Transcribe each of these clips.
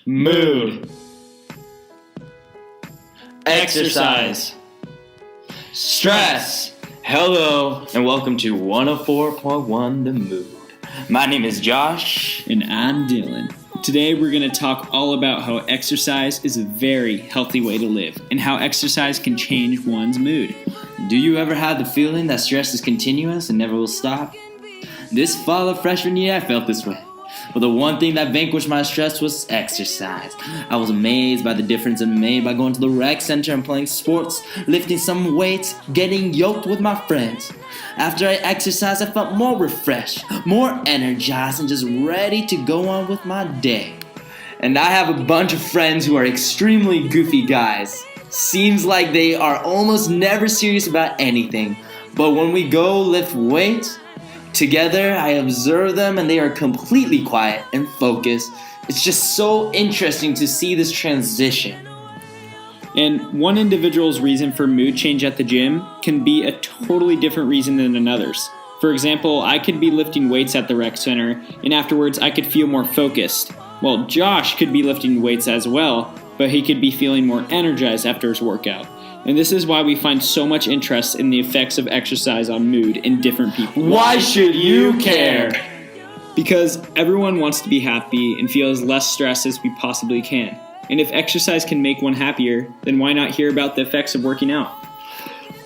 Mood. Exercise. Stress. Hello, and welcome to 104.1 The Mood. My name is Josh. And I'm Dylan. Today we're going to talk all about how exercise is a very healthy way to live and how exercise can change one's mood. Do you ever have the feeling that stress is continuous and never will stop? This fall of freshman year, I felt this way. But the one thing that vanquished my stress was exercise. I was amazed by the difference it made by going to the rec center and playing sports, lifting some weights, getting yoked with my friends. After I exercised, I felt more refreshed, more energized, and just ready to go on with my day. And I have a bunch of friends who are extremely goofy guys. Seems like they are almost never serious about anything. But when we go lift weights together, I observe them and they are completely quiet and focused. It's just so interesting to see this transition. And one individual's reason for mood change at the gym can be a totally different reason than another's. For example, I could be lifting weights at the rec center, and afterwards I could feel more focused. Well, Josh could be lifting weights as well, but he could be feeling more energized after his workout. And this is why we find so much interest in the effects of exercise on mood in different people. Why should you care? Because everyone wants to be happy and feel as less stressed as we possibly can. And if exercise can make one happier, then why not hear about the effects of working out?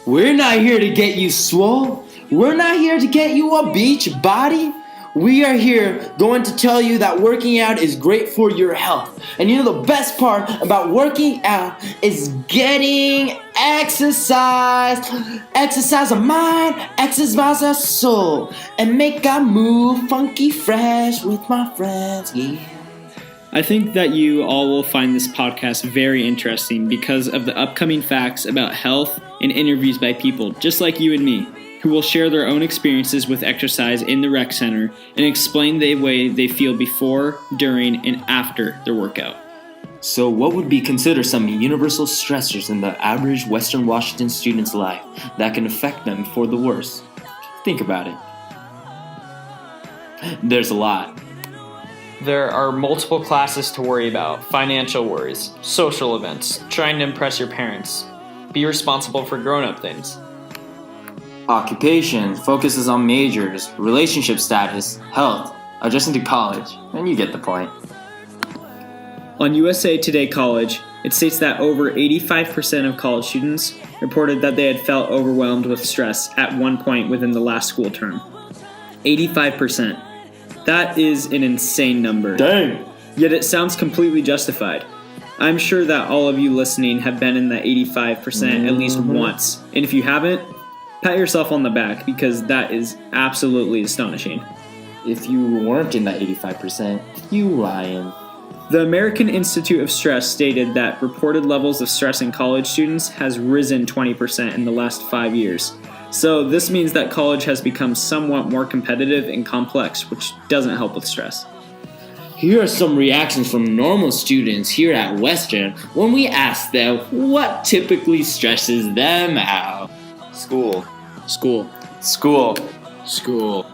We're not here to get you swole. We're not here to get you a beach body. We are here going to tell you that working out is great for your health. And you know the best part about working out is getting exercise. Exercise our mind, exercise our soul, and make our mood funky fresh with my friends, yeah. I think that you all will find this podcast very interesting because of the upcoming facts about health and interviews by people just like you and me, who will share their own experiences with exercise in the rec center and explain the way they feel before, during, and after their workout. So what would be considered some universal stressors in the average Western Washington student's life that can affect them for the worse? Think about it. There's a lot. There are multiple classes to worry about, financial worries, social events, trying to impress your parents. Be responsible for grown-up things. Occupation focuses on majors, relationship status, health, adjusting to college, and you get the point. On USA Today College, it states that over 85% of college students reported that they had felt overwhelmed with stress at one point within the last school term. 85%. That is an insane number. Dang! Yet it sounds completely justified. I'm sure that all of you listening have been in the 85% at least once. And if you haven't, pat yourself on the back because that is absolutely astonishing. If you weren't in that 85%, you lying. The American Institute of Stress stated that reported levels of stress in college students has risen 20% in the last 5 years. So this means that college has become somewhat more competitive and complex, which doesn't help with stress. Here are some reactions from normal students here at Western when we ask them what typically stresses them out. School. School. School. School.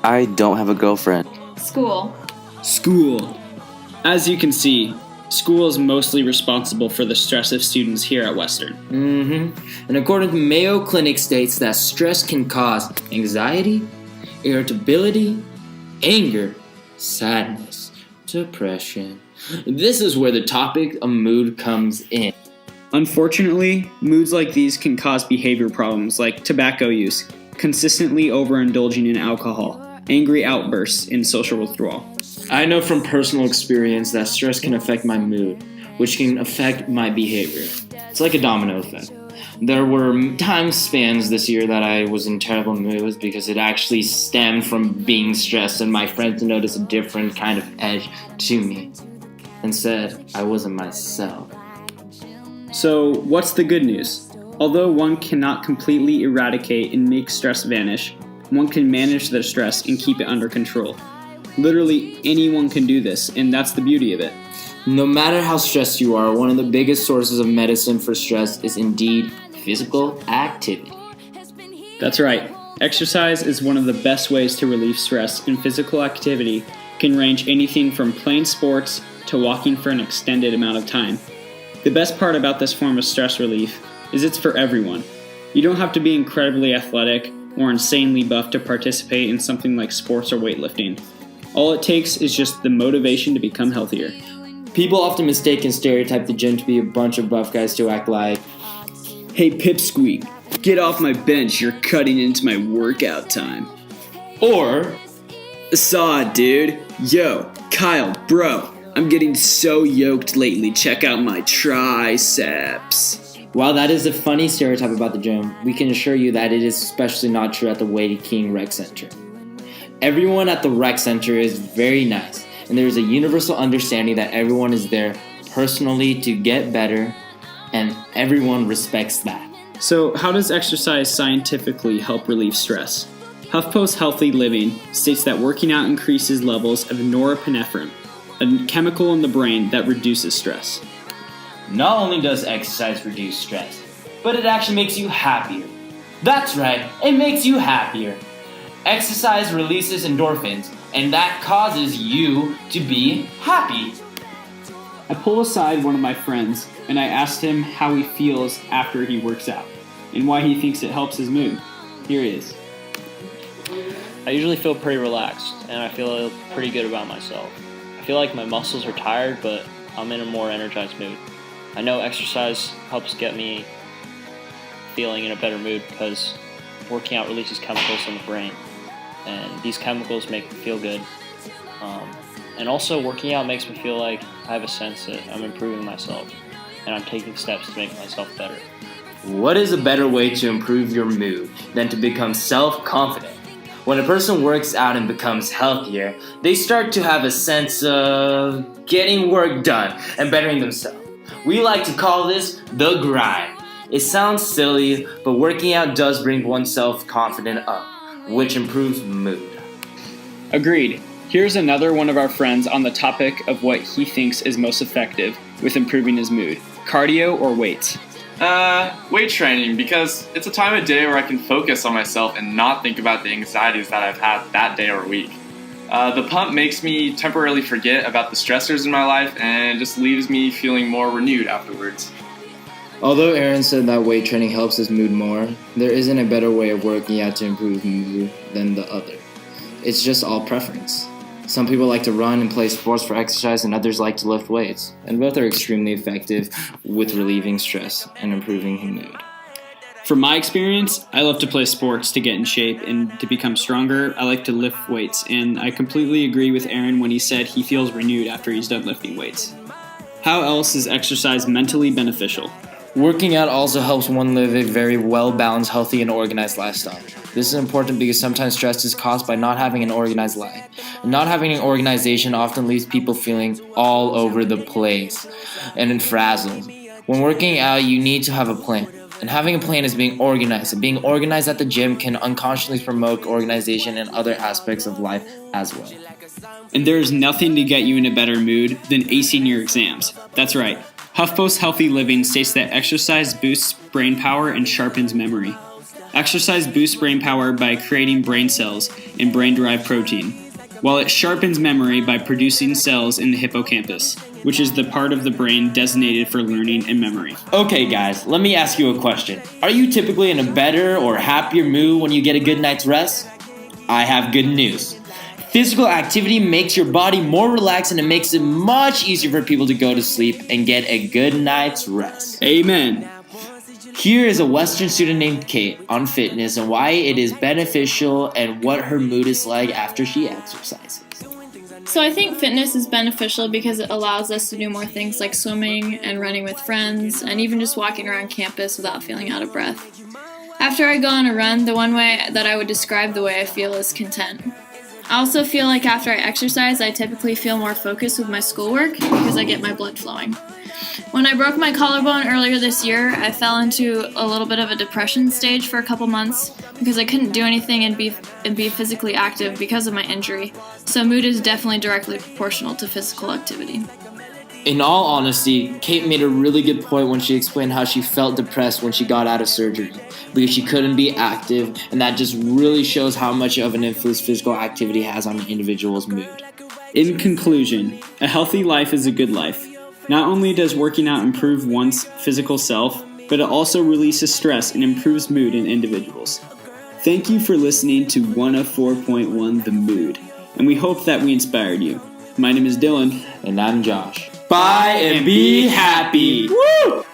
I don't have a girlfriend. School. School. As you can see, school is mostly responsible for the stress of students here at Western. And according to Mayo Clinic states that stress can cause anxiety, irritability, anger, sadness, depression. This is where the topic of mood comes in. Unfortunately, moods like these can cause behavior problems like tobacco use, consistently overindulging in alcohol, angry outbursts, and social withdrawal. I know from personal experience that stress can affect my mood, which can affect my behavior. It's like a domino effect. There were time spans this year that I was in terrible moods because it actually stemmed from being stressed and my friends noticed a different kind of edge to me and said I wasn't myself. So, what's the good news? Although one cannot completely eradicate and make stress vanish, one can manage their stress and keep it under control. Literally anyone can do this, and that's the beauty of it. No matter how stressed you are, one of the biggest sources of medicine for stress is indeed physical activity. That's right. Exercise is one of the best ways to relieve stress, and physical activity can range anything from playing sports to walking for an extended amount of time. The best part about this form of stress relief is it's for everyone. You don't have to be incredibly athletic or insanely buff to participate in something like sports or weightlifting. All it takes is just the motivation to become healthier. People often mistake and stereotype the gym to be a bunch of buff guys to act like, Hey Pipsqueak, get off my bench, you're cutting into my workout time. or Saw, dude. Yo, Kyle, bro, I'm getting so yoked lately, check out my triceps. while that is a funny stereotype about the gym, we can assure you that it is especially not true at the Wade King Rec Center. Everyone at the Rec Center is very nice, and there is a universal understanding that everyone is there personally to get better, and everyone respects that. So, how does exercise scientifically help relieve stress? HuffPost Healthy Living states that working out increases levels of norepinephrine, a chemical in the brain that reduces stress. Not only does exercise reduce stress, but it actually makes you happier. That's right, it makes you happier. Exercise releases endorphins, and that causes you to be happy. I pull aside one of my friends and I asked him how he feels after he works out and why he thinks it helps his mood. Here he is. I usually feel pretty relaxed, and I feel pretty good about myself. I feel like my muscles are tired, but I'm in a more energized mood. I know exercise helps get me feeling in a better mood because working out releases chemicals in the brain, and these chemicals make me feel good. And also, working out makes me feel like I have a sense that I'm improving myself, and I'm taking steps to make myself better. What is a better way to improve your mood than to become self-confident? When a person works out and becomes healthier, they start to have a sense of getting work done and bettering themselves. We like to call this the grind. It sounds silly, but working out does bring one's self-confidence up, which improves mood. Agreed. Here's another one of our friends on the topic of what he thinks is most effective with improving his mood: cardio or weights. Weight training, because it's a time of day where I can focus on myself and not think about the anxieties that I've had that day or week. The pump makes me temporarily forget about the stressors in my life and just leaves me feeling more renewed afterwards. Although Aaron said that weight training helps his mood more, there isn't a better way of working out to improve mood than the other. It's just all preference. Some people like to run and play sports for exercise, and others like to lift weights, and both are extremely effective with relieving stress and improving mood. From my experience, I love to play sports to get in shape and to become stronger. I like to lift weights, and I completely agree with Aaron when he said he feels renewed after he's done lifting weights. How else is exercise mentally beneficial? Working out also helps one live a very well-balanced, healthy, and organized lifestyle. This is important because sometimes stress is caused by not having an organized life. And not having an organization often leaves people feeling all over the place and frazzled. When working out, you need to have a plan. And having a plan is being organized. And being organized at the gym can unconsciously promote organization in other aspects of life as well. And there is nothing to get you in a better mood than acing your exams. That's right. HuffPost Healthy Living states that exercise boosts brain power and sharpens memory. Exercise boosts brain power by creating brain cells and brain-derived protein, while it sharpens memory by producing cells in the hippocampus, which is the part of the brain designated for learning and memory. Okay guys, let me ask you a question. Are you typically in a better or happier mood when you get a good night's rest? I have good news. Physical activity makes your body more relaxed, and it makes it much easier for people to go to sleep and get a good night's rest. Amen. Here is a Western student named Kate on fitness and why it is beneficial and what her mood is like after she exercises. So I think fitness is beneficial because it allows us to do more things like swimming and running with friends and even just walking around campus without feeling out of breath. After I go on a run, the one way that I would describe the way I feel is content. I also feel like after I exercise, I typically feel more focused with my schoolwork because I get my blood flowing. When I broke my collarbone earlier this year, I fell into a little bit of a depression stage for a couple months because I couldn't do anything and be physically active because of my injury. So mood is definitely directly proportional to physical activity. In all honesty, Kate made a really good point when she explained how she felt depressed when she got out of surgery because she couldn't be active, and that just really shows how much of an influence physical activity has on an individual's mood. In conclusion, a healthy life is a good life. Not only does working out improve one's physical self, but it also releases stress and improves mood in individuals. Thank you for listening to 104.1 The Mood, and we hope that we inspired you. My name is Dylan. And I'm Josh. Bye and be happy! Woo!